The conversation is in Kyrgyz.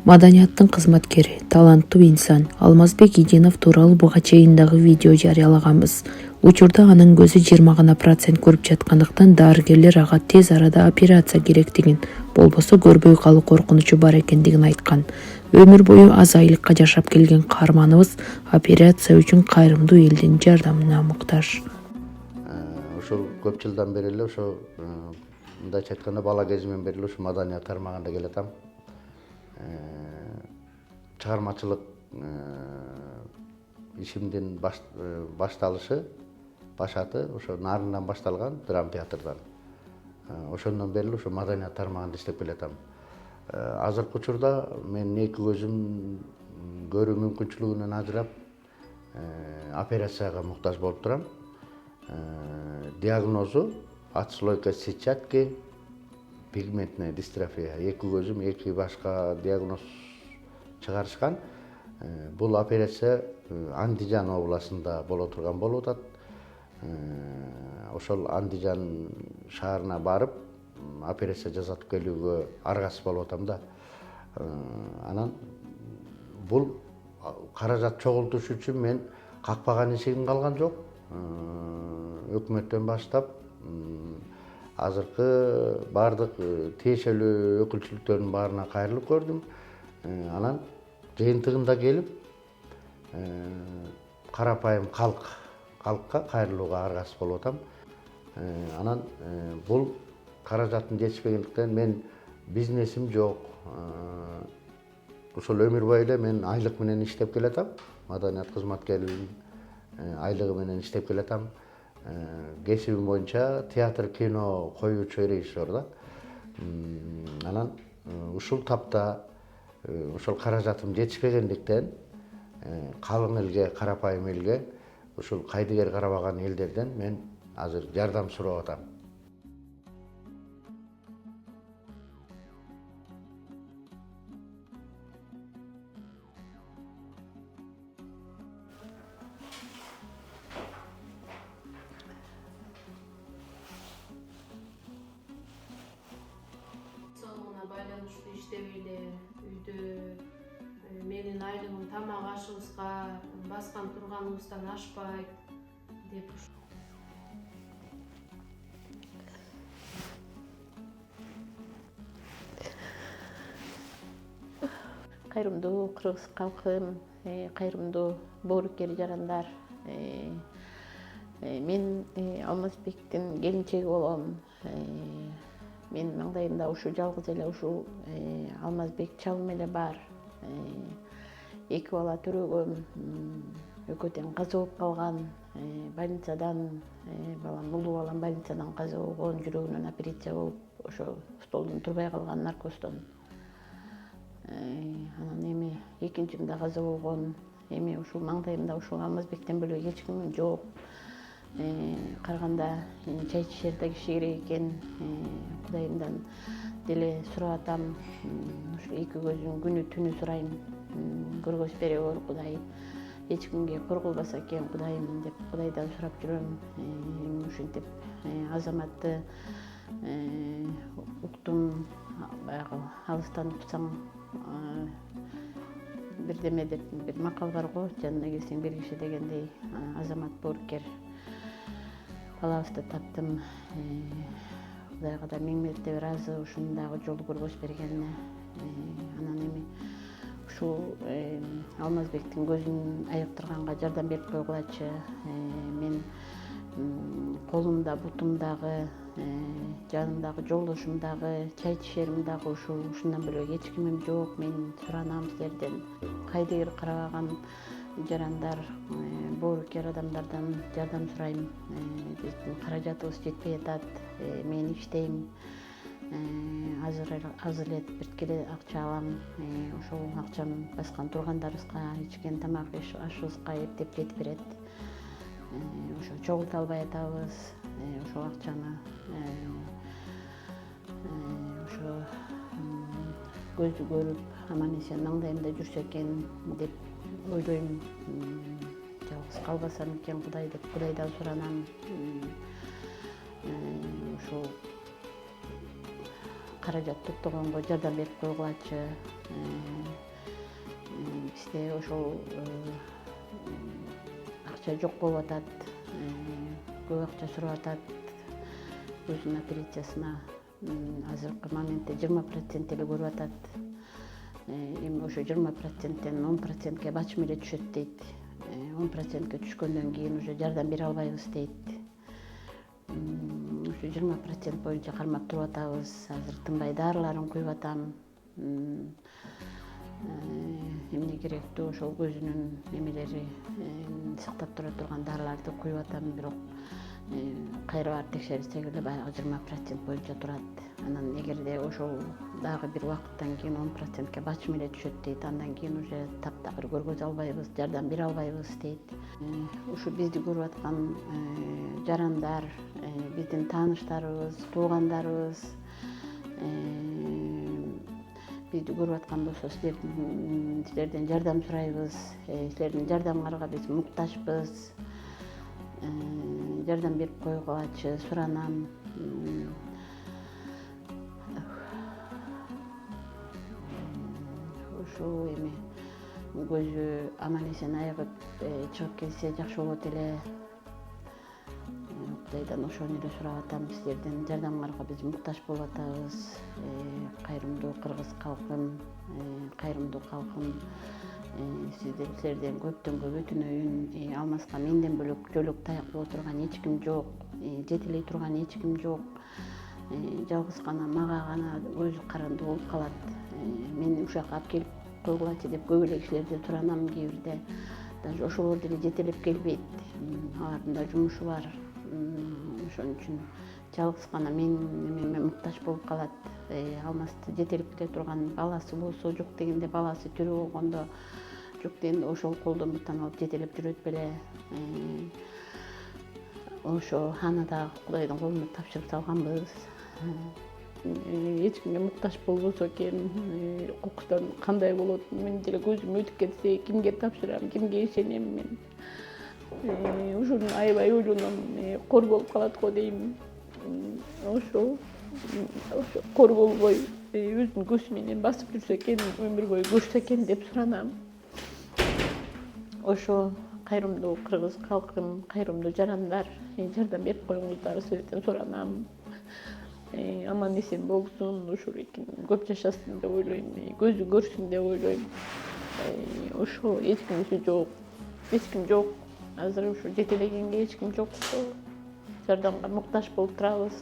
Маданияттын кызматкери, таланттуу инсан Алмазбек Идинов тууралуу буга чейин дагы видео жарыялаганбыз. Учурда анын көзү 20% көрүп жаткандыктан дарыгерлер ага тез арада операция керектигин, болбосо көрбөй калуу коркунучу бар экендигин айткан. Өмүр бою аз айлыкка жашап келген каарманыбыз операция үчүн кайрымдуу элдин жардамына муктаж. Ушул көп жылдан бери эле ошо мындайча айтканда бала кезимден бери эле ушу маданият тармагында келатам. Чыгармачылык ишимдин башталышы, башаты ошо Нарындан башталган, драма театрдан. Ошондон бери эле ошо маданият тармагында иштеп келатам. Азыркы учурда мен эки көзүм көрүү мүмкүнчүлүгүнөн ажырап, операцияга муктаж болуп турам. Диагнозу отслойка сетчатки, пигментная дистрофия. Эки көзүм эки башка диагноз чыгарышкан. Бул операция Андижан областында боло турган болуп атат. Ошол Андижан шаарына барып, операция жасатып келүүгө аргасыз болуп атам да. Анан бул каражат чогултуш үчүн мен какпаган ишигим калган жок. Өкмөттөн баштап азыркы бардык тиешелүү өкүлчүлүктөрдүн баарына кайрылып көрдүм. Анан жыйынтыгында келип карапайым калкка кайрылууга аргасыз болуп атам. Анан бул каражаттын жетишпегендиктен мен бизнесим жок. Ошол өмүр бою эле мен айлык менен иштеп келатам. Маданият кызматкеринин айлыгы менен иштеп келатам. Кесибим боюнча театр, кино коюучу режиссер да. Анан ушул тапта ошол каражатым жетишпегендиктен калың элге, карапайым элге, ушул кайдыгер карабаган элдерден мен азыр жардам сурап атам. Байланыштуу иштебейли үйдө менин айлыгым тамак ашыбызга, баскан турганыбыздан ашпайт деп. Кайрымдуу кыргыз калкым, кайрымдуу боорукер жарандар. Мен Алмазбектин келинчеги болом. Мен маңдайымда ушу жалгыз эле ушул Алмазбек чалым эле бар. Эки бала төрөгөм, экөө тең каза болуп калган. Больницадан балам, улуу балам больницадан каза болгон, жүрөгүнөн операция болуп, ошо столдон турбай калган наркоздон. Анан эми экинчим да каза болгон. Эми ушул маңдайымда ушул Алмазбектен бөлөк эч кимим жок. Караганда чай ичишер да киши керек экен. Кудайымдан деле сурап атам. Ушу эки көзүм күнү түнү сурайм. Көргөз бере көр Кудай. Эч кимге коркулбаса экен Кудайым деп Кудайдан сурап жүрөм. Ушинтип азаматты уктум, баягы алыстан тутсаң бирдеме деп бир макал бар го, жанына келсең бир киши дегендей. Азамат боорукер балабызды таптым. Кудайга да миң мертебе ыраазы ушундагы жолду көргөз бергенине. Анан эми ушул Алмазбектин көзүн айыктырганга жардам берип койгулачы. Мен колумда, бутумдагы, жанымдагы жолдошумдагы, чай ичишерим дагы ушундан бөлөк эч кимим жок. Мен суранам силерден. Кайдыгер карабаган жарандар, боорукер адамдардан жардам сурайм. Биздин каражатыбыз жетпей атат. Мен иштейм. Азыр эле бирткеле акча алам. Ошол акчам баскан тургандарыбызга, ичкен тамак ашыбызга эптеп жетип берет. Ошо чогулта албай атабыз. Ошол акчаны ошо көзү көрүп, аман эсен маңдайымда жүрсө экен деп ойлойм. Жалгыз калбасам экен Кудай деп Кудайдан суранам. Ушул каражат токтогонго жардам берип койгулачы. Бизде ошол акча жок болуп атат, көп акча сурап атат. Өзүнүн операциясына азыркы моментте 20% эле көрүп атат. Эми ошо 20%тен 10%ке бачым эле түшөт дейт. 10%ке түшкөндөн кийин уже жардам бере албайбыз дейт. Ошо 20% боюнча кармап туруп атабыз. Азыр тынбай дарыларын куюп атам. Эмне керектүү ошол көзүнүн немелери сактап тура турган дарыларды куюп атам, бирок кайра барып текшерсек эле баягы 20% боюнча турат. Анан эгерде ошол дагы бир убакыттан кийин 10%ке бачым эле түшөт дейт, андан кийин уже таптакыр көргөзө албайбыз, жардам бере албайбыз дейт. Ушу бизди көрүп аткан жарандар, биздин тааныштарыбыз, туугандарыбыз бизди көрүп аткан болсо силерден жардам сурайбыз. Силердин жардамыңарга биз муктажбыз. Жардам берип койгулачы суранам. Ошо эми көзү аман эсен айыгып чыгып келсе жакшы болот эле. Кудайдан ошону эле сурап атам. Силердин жардамыңарга биз муктаж болуп атабыз. Кайрымдуу кыргыз калкым, кайрымдуу калкым, силерден көптөн көп өтүнөйүн. Алмаска менден бөлөк жөлөк таяк боло турган эч ким жок, жетелей турган эч ким жок. Жалгыз гана мага гана өзү карандуу болуп калат. Мени ушул жака алып келип койгулачы деп көп эле кишилерден суранам. Кээ бирде даже ошолор деле жетелеп келбейт. Алардын да жумушу бар. Ошон үчүн жалгыз гана менин муктаж болуп калат. Алмасты жетелеп келе турган баласы болсо, жок дегенде баласы тирүү болгондо, жок дегенде ошол колдон бутан алып жетелеп жүрөт беле. Ошо аны да Кудайдын колуна тапшырып салганбыз. Эч кимге муктаж болбосо экен, кокустан кандай болот? Мен деле көзүм өтүп кетсе кимге тапшырам, кимге ишенем мен? Ушуну аябай ойлоном, кор болуп калат го дейм. Ошо корголбой өзүнүн көзү менен басып жүрсө экен, өмүр бою көрсө экен деп суранам. Ошо кайрымдуу кыргыз калкым, кайрымдуу жарандар, жардам берип коюңуздар, силерден суранам. Аман эсен болсун, ушул көп жашасын деп ойлойм, көзү көрсүн деп ойлойм. Ошо эч кимиси жок, эч ким жок. Азыр ушу жетелегенге эч ким жок. Жардамга муктаж болуп турабыз.